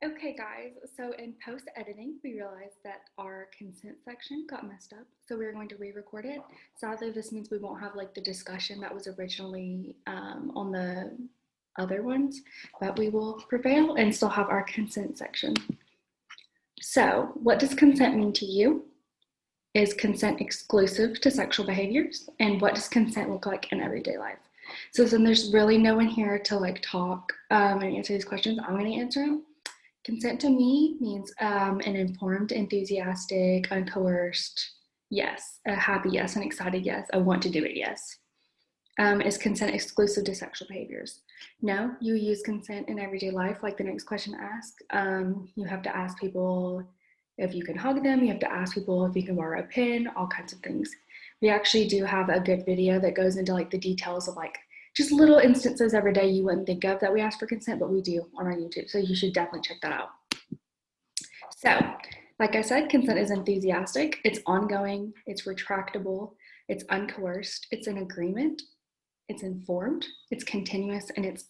Okay, guys, so in post-editing, we realized that our consent section got messed up, so we're going to re-record it. Sadly, this means we won't have like the discussion that was originally on the other ones, but we will prevail and still have our consent section. So, what does consent mean to you? Is consent exclusive to sexual behaviors? And what does consent look like in everyday life? So, since there's really no one here to like talk and answer these questions, I'm going to answer them. Consent to me means an informed, enthusiastic, uncoerced yes, a happy yes, an excited yes, I want to do it yes. Is consent exclusive to sexual behaviors? No, you use consent in everyday life, like the next question asked. You have to ask people if you can hug them, you have to ask people if you can borrow a pen, all kinds of things. We actually do have a good video that goes into like the details of like just little instances every day you wouldn't think of that we ask for consent, but we do on our YouTube. So you should definitely check that out. So, like I said, consent is enthusiastic, it's ongoing, it's retractable, it's uncoerced, it's an agreement, it's informed, it's continuous, and it's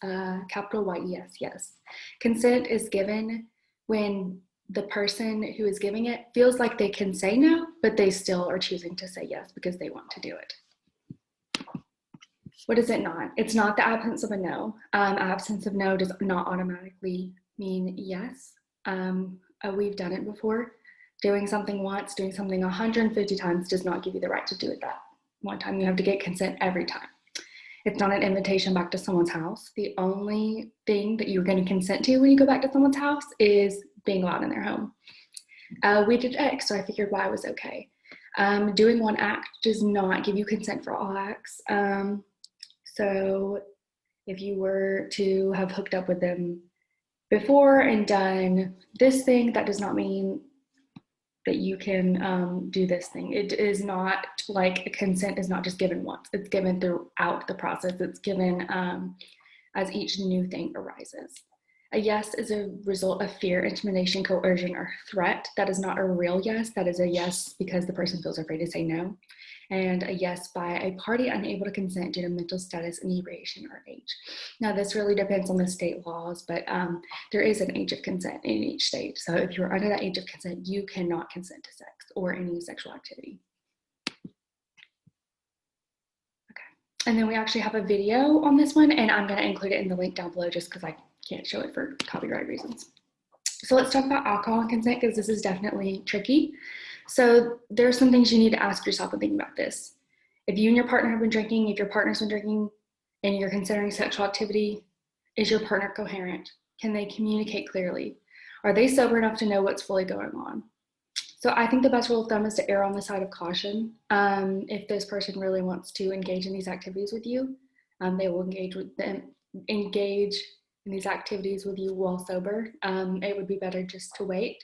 capital Y-E-S, yes. Consent is given when the person who is giving it feels like they can say no, but they still are choosing to say yes because they want to do it. What is it not? It's not the absence of a no. Absence of no does not automatically mean yes. We've done it before. Doing something once, doing something 150 times does not give you the right to do it that one time. You have to get consent every time. It's not an invitation back to someone's house. The only thing that you're going to consent to when you go back to someone's house is being allowed in their home. We did X, so I figured Y was okay. Doing one act does not give you consent for all acts. So if you were to have hooked up with them before and done this thing, that does not mean that you can do this thing. It is not like a consent is not just given once. It's given throughout the process. It's given as each new thing arises. A yes is a result of fear, intimidation, coercion, or threat. That is not a real yes. That is a yes because the person feels afraid to say no. And a yes by a party unable to consent due to mental status, inebriation, or age. Now, this really depends on the state laws, but there is an age of consent in each state. So if you're under that age of consent, you cannot consent to sex or any sexual activity. Okay. And then we actually have a video on this one, and I'm going to include it in the link down below just because I can't show it for copyright reasons. So let's talk about alcohol and consent because this is definitely tricky. So there are some things you need to ask yourself when thinking about this. If you and your partner have been drinking, if your partner's been drinking and you're considering sexual activity, is your partner coherent? Can they communicate clearly? Are they sober enough to know what's fully going on? So I think the best rule of thumb is to err on the side of caution. If this person really wants to engage in these activities with you, they will engage in these activities with you while sober. It would be better just to wait,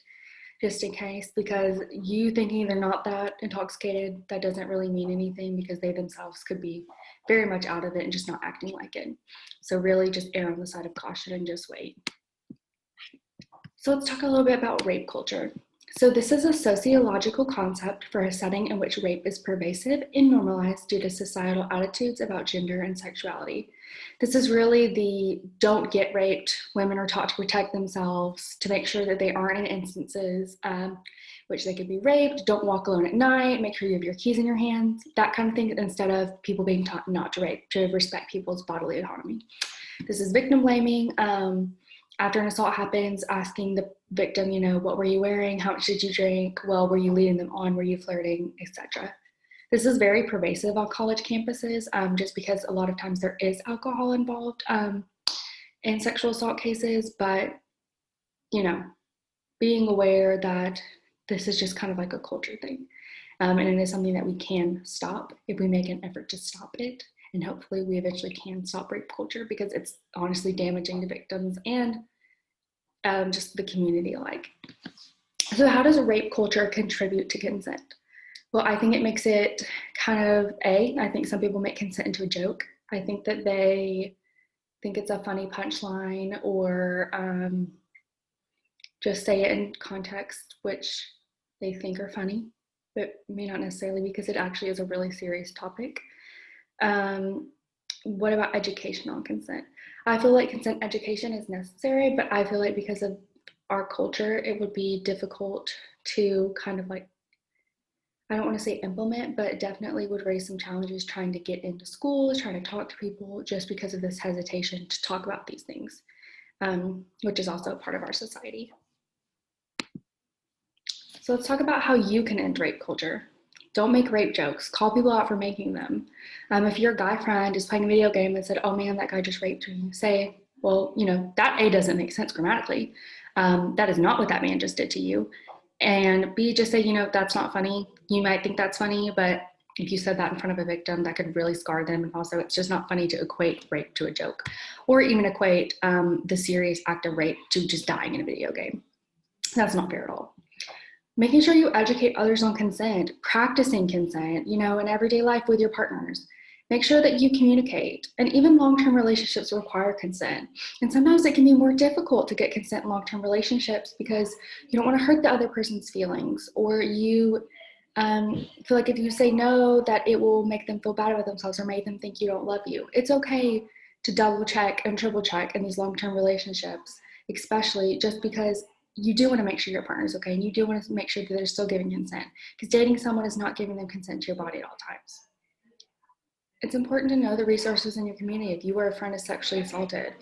just in case, because you thinking they're not that intoxicated, that doesn't really mean anything because they themselves could be very much out of it and just not acting like it. So really just err on the side of caution and just wait. So let's talk a little bit about rape culture. So this is a sociological concept for a setting in which rape is pervasive and normalized due to societal attitudes about gender and sexuality. This is really the don't get raped. Women are taught to protect themselves, to make sure that they aren't in instances which they could be raped. Don't walk alone at night. Make sure you have your keys in your hands, that kind of thing, instead of people being taught not to rape, to respect people's bodily autonomy. This is victim blaming. After an assault happens, asking the victim, what were you wearing? How much did you drink? Well, were you leading them on? Were you flirting, etc.? This is very pervasive on college campuses, just because a lot of times there is alcohol involved in sexual assault cases, but, being aware that this is just kind of like a culture thing. And it is something that we can stop if we make an effort to stop it. And hopefully we eventually can stop rape culture because it's honestly damaging to victims and just the community alike. So how does rape culture contribute to consent? Well, I think it makes it kind of I think some people make consent into a joke. I think that they think it's a funny punchline or just say it in context which they think are funny, but may not necessarily because it actually is a really serious topic. What about education on consent? I feel like consent education is necessary, but I feel like because of our culture, it would be difficult to kind of like, I don't want to say implement, but definitely would raise some challenges trying to get into schools, trying to talk to people just because of this hesitation to talk about these things, which is also part of our society. So let's talk about how you can end rape culture. Don't make rape jokes. Call people out for making them. If your guy friend is playing a video game and said, oh man, that guy just raped me, say, well, that A doesn't make sense grammatically. That is not what that man just did to you. And B, just say, that's not funny. You might think that's funny, but if you said that in front of a victim, that could really scar them. And also, it's just not funny to equate rape to a joke, or even equate the serious act of rape to just dying in a video game. That's not fair at all. Making sure you educate others on consent, practicing consent, in everyday life with your partners. Make sure that you communicate. And even long-term relationships require consent. And sometimes it can be more difficult to get consent in long-term relationships because you don't want to hurt the other person's feelings, or you feel like if you say no, that it will make them feel bad about themselves or make them think you don't love you. It's okay to double check and triple check in these long-term relationships, especially just because you do want to make sure your partner is okay, and you do want to make sure that they're still giving consent, because dating someone is not giving them consent to your body at all times. It's important to know the resources in your community if you or a friend is sexually assaulted.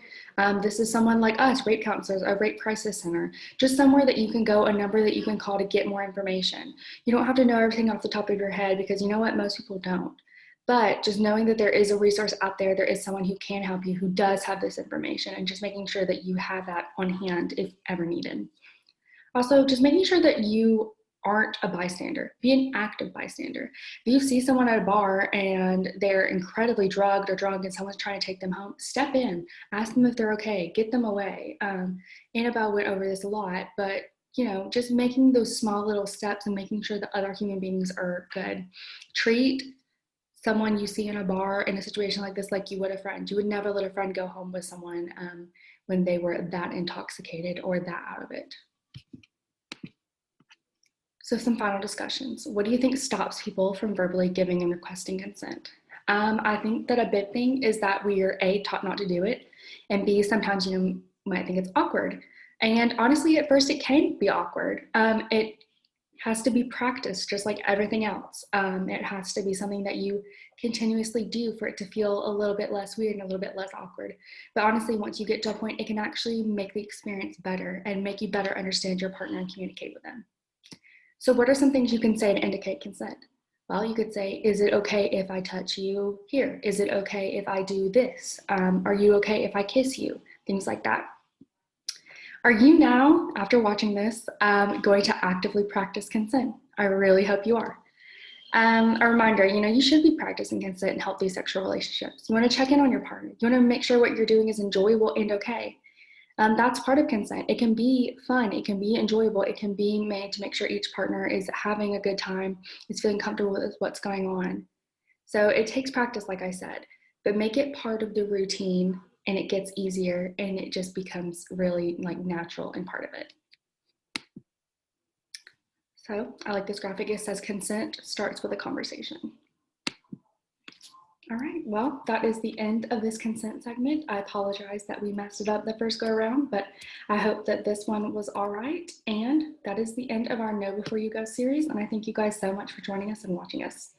This is someone like us, rape counselors, a rape crisis center, just somewhere that you can go, a number that you can call to get more information. You don't have to know everything off the top of your head, because you know what, most people don't. But just knowing that there is a resource out there, there is someone who can help you, who does have this information, and just making sure that you have that on hand if ever needed. Also, just making sure that you aren't a bystander. Be an active bystander. If you see someone at a bar and they're incredibly drugged or drunk and someone's trying to take them home, step in, ask them if they're okay, get them away. Annabelle went over this a lot, but just making those small little steps and making sure that other human beings are good. Treat someone you see in a bar in a situation like this like you would a friend. You would never let a friend go home with someone when they were that intoxicated or that out of it. So some final discussions. What do you think stops people from verbally giving and requesting consent? I think that a big thing is that we are A, taught not to do it, and B, sometimes you might think it's awkward. And honestly, at first it can be awkward. It has to be practiced just like everything else. It has to be something that you continuously do for it to feel a little bit less weird and a little bit less awkward. But honestly, once you get to a point, it can actually make the experience better and make you better understand your partner and communicate with them. So what are some things you can say to indicate consent? Well, you could say, is it okay if I touch you here? Is it okay if I do this? Are you okay if I kiss you? Things like that. Are you now, after watching this, going to actively practice consent? I really hope you are. A reminder, you should be practicing consent in healthy sexual relationships. You want to check in on your partner. You want to make sure what you're doing is enjoyable and okay. That's part of consent. It can be fun, it can be enjoyable, it can be made to make sure each partner is having a good time, is feeling comfortable with what's going on. So it takes practice, like I said, but make it part of the routine, and it gets easier, and it just becomes really like natural and part of it. So I like this graphic. It says consent starts with a conversation. All right, well, that is the end of this consent segment. I apologize that we messed it up the first go around, but I hope that this one was all right. And that is the end of our Know Before You Go series. And I thank you guys so much for joining us and watching us.